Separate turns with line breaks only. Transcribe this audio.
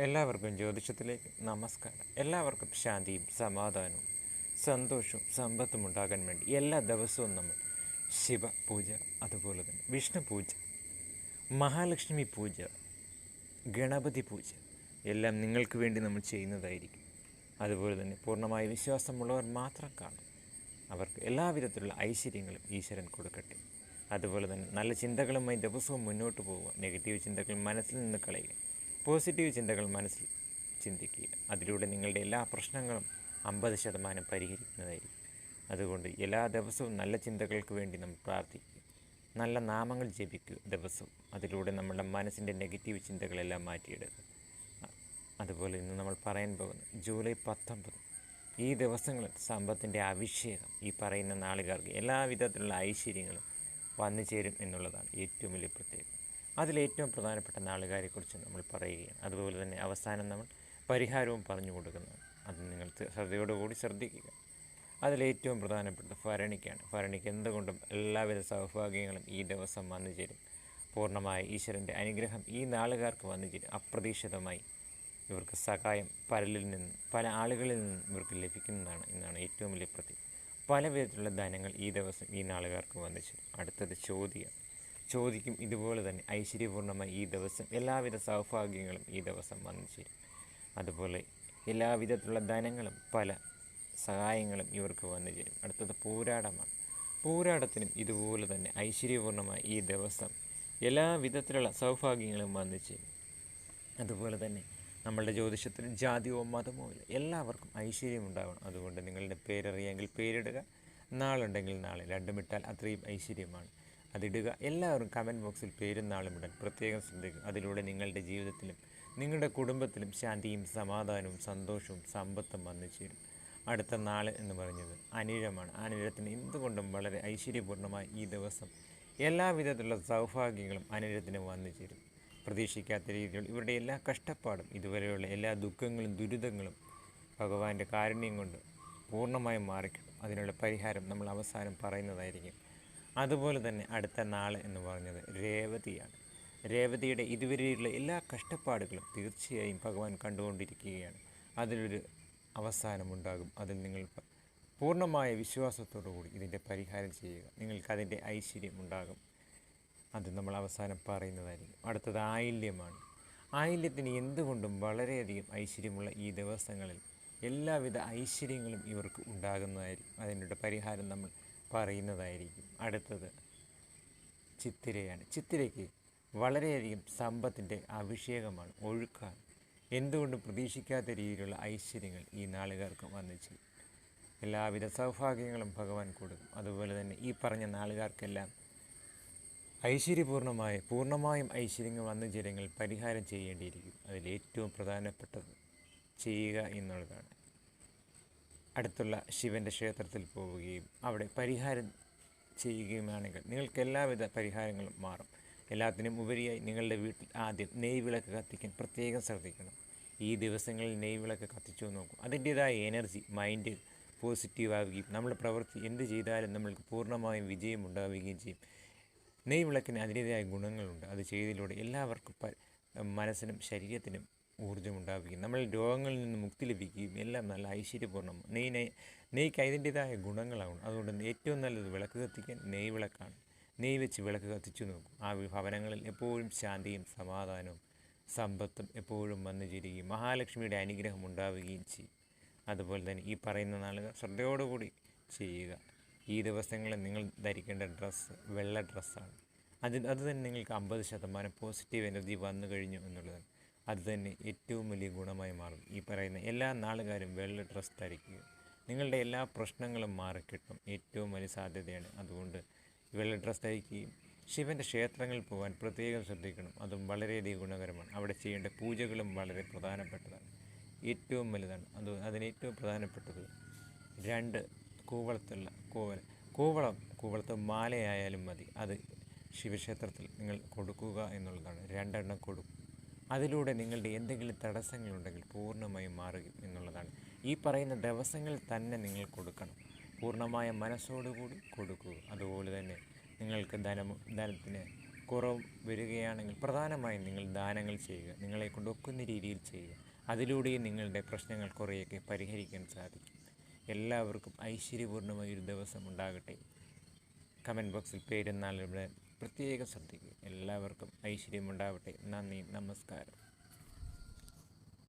എല്ലാവർക്കും ജ്യോതിഷത്തിലേക്ക് നമസ്കാരം. എല്ലാവർക്കും ശാന്തിയും സമാധാനവും സന്തോഷവും സമ്പത്തും ഉണ്ടാകാൻ വേണ്ടി എല്ലാ ദിവസവും നമ്മൾ ശിവപൂജ, അതുപോലെ തന്നെ വിഷ്ണു പൂജ, മഹാലക്ഷ്മി പൂജ, ഗണപതി പൂജ എല്ലാം നിങ്ങൾക്ക് വേണ്ടി നമ്മൾ ചെയ്യുന്നതായിരിക്കും. അതുപോലെ തന്നെ പൂർണ്ണമായ വിശ്വാസമുള്ളവർ മാത്രം കാണും. അവർക്ക് എല്ലാവിധത്തിലുള്ള ഐശ്വര്യങ്ങളും ഈശ്വരൻ കൊടുക്കട്ടെ. അതുപോലെ തന്നെ നല്ല ചിന്തകളുമായി ദിവസവും മുന്നോട്ട് പോവുക. നെഗറ്റീവ് ചിന്തകൾ മനസ്സിൽ നിന്ന് കളയുക. പോസിറ്റീവ് ചിന്തകൾ മനസ്സിൽ ചിന്തിക്കുക. അതിലൂടെ നിങ്ങളുടെ എല്ലാ പ്രശ്നങ്ങളും 50% പരിഹരിക്കുന്നതായിരിക്കും. അതുകൊണ്ട് എല്ലാ ദിവസവും നല്ല ചിന്തകൾക്ക് വേണ്ടി നമ്മൾ പ്രാർത്ഥിക്കുക. നല്ല നാമങ്ങൾ ജപിക്കുക ദിവസവും. അതിലൂടെ നമ്മുടെ മനസ്സിൻ്റെ നെഗറ്റീവ് ചിന്തകളെല്ലാം മാറ്റിയെടുക്കുക. അതുപോലെ ഇന്ന് നമ്മൾ പറയാൻ പോകുന്നത് ജൂലൈ 19 ഈ ദിവസങ്ങളിൽ സമ്പത്തിൻ്റെ അഭിഷേകം ഈ പറയുന്ന നാളുകാർക്ക് എല്ലാവിധത്തിലുള്ള ഐശ്വര്യങ്ങളും വന്നു ചേരും എന്നുള്ളതാണ് ഏറ്റവും വലിയ പ്രത്യേകത. അതിലേറ്റവും പ്രധാനപ്പെട്ട നാളുകാരെക്കുറിച്ച് നമ്മൾ പറയുകയാണ്. അതുപോലെ തന്നെ അവസാനം നമ്മൾ പരിഹാരവും പറഞ്ഞു കൊടുക്കുന്നതാണ്. അത് നിങ്ങൾ ശ്രദ്ധയോടുകൂടി ശ്രദ്ധിക്കുക. അതിലേറ്റവും പ്രധാനപ്പെട്ട ഭരണിക്കാണ്. ഭരണിക്ക് എന്തുകൊണ്ടും എല്ലാവിധ സൗഭാഗ്യങ്ങളും ഈ ദിവസം വന്നു ചേരും. പൂർണ്ണമായ ഈശ്വരൻ്റെ അനുഗ്രഹം ഈ നാളുകാർക്ക് വന്നു ചേരും. അപ്രതീക്ഷിതമായി ഇവർക്ക് സഹായം പല ആളുകളിൽ നിന്നും ഇവർക്ക് ലഭിക്കുന്നതാണ് എന്നാണ് ഏറ്റവും വലിയ പ്രത്യേകത. പല വിധത്തിലുള്ള ധനങ്ങൾ ഈ ദിവസം ഈ നാളുകാർക്ക് വന്നു ചേരും. അടുത്തത് ചോദിക്കും ഇതുപോലെ തന്നെ ഐശ്വര്യപൂർണ്ണമായി ഈ ദിവസം എല്ലാവിധ സൗഭാഗ്യങ്ങളും ഈ ദിവസം വന്നു ചേരും. അതുപോലെ എല്ലാവിധത്തിലുള്ള ധനങ്ങളും പല സഹായങ്ങളും ഇവർക്ക് വന്നു ചേരും. അടുത്തത് പൂരാടമാണ്. പൂരാടത്തിനും ഇതുപോലെ തന്നെ ഐശ്വര്യപൂർണ്ണമായി ഈ ദിവസം എല്ലാ വിധത്തിലുള്ള സൗഭാഗ്യങ്ങളും വന്നു ചേരും. അതുപോലെ തന്നെ നമ്മളുടെ ജ്യോതിഷത്തിൽ ജാതിയോ മതമോ ഇല്ല, എല്ലാവർക്കും ഐശ്വര്യം ഉണ്ടാവണം. അതുകൊണ്ട് നിങ്ങളുടെ പേരറിയാമെങ്കിൽ പേരിടുക, നാളുണ്ടെങ്കിൽ നാളെ, രണ്ടുമിട്ടാൽ അത്രയും ഐശ്വര്യമാണ്. അതിടുക. എല്ലാവരും കമൻറ്റ് ബോക്സിൽ പേരും നാളും ഇടാൻ പ്രത്യേകം ശ്രദ്ധിക്കുക. അതിലൂടെ നിങ്ങളുടെ ജീവിതത്തിലും നിങ്ങളുടെ കുടുംബത്തിലും ശാന്തിയും സമാധാനവും സന്തോഷവും സമ്പത്തും വന്നു ചേരും. അടുത്ത നാൾ എന്ന് പറഞ്ഞത് അനിഴമാണ്. അനിഴത്തിന് എന്തുകൊണ്ടും വളരെ ഐശ്വര്യപൂർണ്ണമായി ഈ ദിവസം എല്ലാവിധത്തിലുള്ള സൗഭാഗ്യങ്ങളും അനിഴത്തിന് വന്നു ചേരും. പ്രതീക്ഷിക്കാത്ത രീതിയിൽ ഇവരുടെ എല്ലാ കഷ്ടപ്പാടും ഇതുവരെയുള്ള എല്ലാ ദുഃഖങ്ങളും ദുരിതങ്ങളും ഭഗവാന്റെ കാരുണ്യം കൊണ്ട് പൂർണ്ണമായും മാറിക്കിട്ടും. അതിനുള്ള പരിഹാരം നമ്മൾ അവസാനം പറയുന്നതായിരിക്കും. അതുപോലെ തന്നെ അടുത്ത നാൾ എന്ന് പറഞ്ഞത് രേവതിയാണ്. രേവതിയുടെ ഇതുവരെയുള്ള എല്ലാ കഷ്ടപ്പാടുകളും തീർച്ചയായും ഭഗവാൻ കണ്ടുകൊണ്ടിരിക്കുകയാണ്. അതിലൊരു അവസാനമുണ്ടാകും. അതിൽ നിങ്ങൾ പൂർണ്ണമായ വിശ്വാസത്തോടു കൂടി ഇതിൻ്റെ പരിഹാരം ചെയ്യുക. നിങ്ങൾക്കതിൻ്റെ ഐശ്വര്യം ഉണ്ടാകും. അത് നമ്മൾ അവസാനം പറയുന്നതായിരിക്കും. അടുത്തത് ആയില്യമാണ്. ആയില്യത്തിന് എന്തുകൊണ്ടും വളരെയധികം ഐശ്വര്യമുള്ള ഈ ദിവസങ്ങളിൽ എല്ലാവിധ ഐശ്വര്യങ്ങളും ഇവർക്ക് ഉണ്ടാകുന്നതായിരിക്കും. അതിനുള്ള പരിഹാരം നമ്മൾ പറയുന്നതായിരിക്കും. അടുത്തത് ചിത്തിരയാണ്. ചിത്തിരയ്ക്ക് വളരെയധികം സമ്പത്തിൻ്റെ അഭിഷേകമാണ്, ഒഴുക്കാണ്. എന്തുകൊണ്ടും പ്രതീക്ഷിക്കാത്ത രീതിയിലുള്ള ഐശ്വര്യങ്ങൾ ഈ നാളുകാർക്ക് വന്നു ചേരും. എല്ലാവിധ സൗഭാഗ്യങ്ങളും ഭഗവാൻ കൊടുക്കും. അതുപോലെ തന്നെ ഈ പറഞ്ഞ നാളുകാർക്കെല്ലാം പൂർണ്ണമായും ഐശ്വര്യങ്ങൾ വന്നു ചേരുമെങ്കിൽ പരിഹാരം ചെയ്യേണ്ടിയിരിക്കും. അതിലേറ്റവും പ്രധാനപ്പെട്ടത് ചെയ്യുക എന്നുള്ളതാണ്. അടുത്തുള്ള ശിവൻ്റെ ക്ഷേത്രത്തിൽ പോവുകയും അവിടെ പരിഹാരം ചെയ്യുകയുമാണെങ്കിൽ നിങ്ങൾക്ക് എല്ലാവിധ പരിഹാരങ്ങളും മാറും. എല്ലാത്തിനും ഉപരിയായി നിങ്ങളുടെ വീട്ടിൽ ആദ്യം നെയ് വിളക്ക് കത്തിക്കാൻ പ്രത്യേകം ശ്രദ്ധിക്കണം. ഈ ദിവസങ്ങളിൽ നെയ് വിളക്ക് കത്തിച്ചു നോക്കും. അതിൻ്റേതായ എനർജി മൈൻഡ് പോസിറ്റീവ് ആവുകയും നമ്മുടെ പ്രവൃത്തി എന്ത് ചെയ്താലും നമ്മൾക്ക് പൂർണ്ണമായും വിജയം ഉണ്ടാവുകയും ചെയ്യും. നെയ് വിളക്കിന് അതിൻ്റേതായ ഗുണങ്ങളുണ്ട്. അത് ചെയ്തതിലൂടെ എല്ലാവർക്കും മനസ്സിനും ശരീരത്തിനും ഊർജ്ജമുണ്ടാവുകയും നമ്മൾ രോഗങ്ങളിൽ നിന്ന് മുക്തി ലഭിക്കുകയും എല്ലാം നല്ല ഐശ്വര്യപൂർണ്ണം. നെയ്ക്ക് അതിൻ്റേതായ ഗുണങ്ങളാണ്. അതുകൊണ്ട് ഏറ്റവും നല്ലത് വിളക്ക് കത്തിക്കാൻ നെയ് വിളക്കാണ്. നെയ് വെച്ച് വിളക്ക് കത്തിച്ചു നോക്കും. ആ ഭവനങ്ങളിൽ എപ്പോഴും ശാന്തിയും സമാധാനവും സമ്പത്തും എപ്പോഴും വന്നു ചേരുകയും മഹാലക്ഷ്മിയുടെ അനുഗ്രഹം ഉണ്ടാവുകയും ചെയ്യും. അതുപോലെ തന്നെ ഈ പറയുന്ന നാളുകൾ ശ്രദ്ധയോടുകൂടി ചെയ്യുക. ഈ ദിവസങ്ങളിൽ നിങ്ങൾ ധരിക്കേണ്ട ഡ്രസ്സ് വെള്ള ഡ്രസ്സാണ്. അത് തന്നെ നിങ്ങൾക്ക് 50% പോസിറ്റീവ് എനർജി വന്നു കഴിഞ്ഞു എന്നുള്ളതാണ്. അത് തന്നെ ഏറ്റവും വലിയ ഗുണമായി മാറും. ഈ പറയുന്ന എല്ലാ നാളുകാരും വെള്ള ഡ്രസ്സ് ധരിക്കുക. നിങ്ങളുടെ എല്ലാ പ്രശ്നങ്ങളും മാറിക്കിട്ടും. ഏറ്റവും വലിയ സാധ്യതയാണ്. അതുകൊണ്ട് വെള്ള ഡ്രസ്സ് ധരിക്കുകയും ശിവൻ്റെ ക്ഷേത്രങ്ങളിൽ പോകാൻ പ്രത്യേകം ശ്രദ്ധിക്കണം. അതും വളരെയധികം ഗുണകരമാണ്. അവിടെ ചെയ്യേണ്ട പൂജകളും വളരെ പ്രധാനപ്പെട്ടതാണ്, ഏറ്റവും വലുതാണ്. അതിനേറ്റവും പ്രധാനപ്പെട്ടത് 2 കൂവളത്ത് മാലയായാലും മതി. അത് ശിവക്ഷേത്രത്തിൽ നിങ്ങൾ കൊടുക്കുക എന്നുള്ളതാണ്. 2 എണ്ണം കൊടുക്കും. അതിലൂടെ നിങ്ങളുടെ എന്തെങ്കിലും തടസ്സങ്ങളുണ്ടെങ്കിൽ പൂർണ്ണമായും മാറുകയും എന്നുള്ളതാണ്. ഈ പറയുന്ന ദിവസങ്ങളിൽ തന്നെ നിങ്ങൾ കൊടുക്കണം. പൂർണ്ണമായ മനസ്സോടുകൂടി കൊടുക്കുക. അതുപോലെ തന്നെ നിങ്ങൾക്ക് ധനത്തിന് കുറവ് വരികയാണെങ്കിൽ പ്രധാനമായും നിങ്ങൾ ദാനങ്ങൾ ചെയ്യുക, നിങ്ങളെ കൊണ്ട് ഒക്കുന്ന രീതിയിൽ ചെയ്യുക. അതിലൂടെയും നിങ്ങളുടെ പ്രശ്നങ്ങൾ കുറേയൊക്കെ പരിഹരിക്കാൻ സാധിക്കും. എല്ലാവർക്കും ഐശ്വര്യപൂർണ്ണമായ ഒരു ദിവസം ഉണ്ടാകട്ടെ. കമൻറ്റ് ബോക്സിൽ പേരെന്നാളിവിടെ പ്രത്യേകം ശ്രദ്ധിക്കുക. എല്ലാവർക്കും ഐശ്വര്യമുണ്ടാവട്ടെ. നന്ദി, നമസ്കാരം.